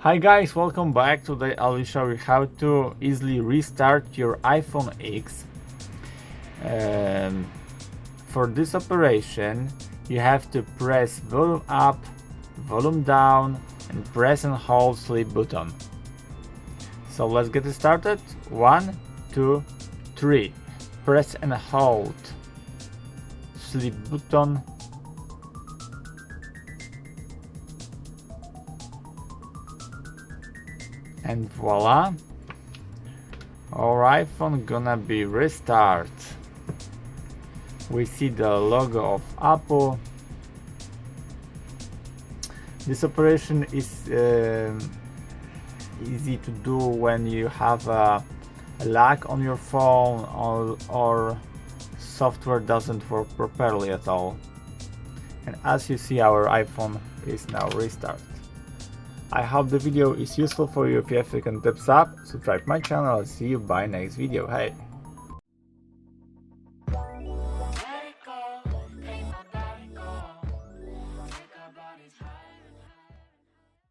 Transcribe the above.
Hi guys, welcome back. Today I will show you how to easily restart your iPhone X. For this operation you have to press volume up, volume down and press and hold sleep button. So let's get started. 1, 2, 3. Press and hold sleep button. And voila, our iPhone gonna be restart. We see the logo of Apple. This operation is easy to do when you have a lag on your phone or software doesn't work properly at all. And as you see, our iPhone is now restarted. I hope the video is useful for you. If you have any thumbs up, subscribe my channel. I'll see you by next video. Hey!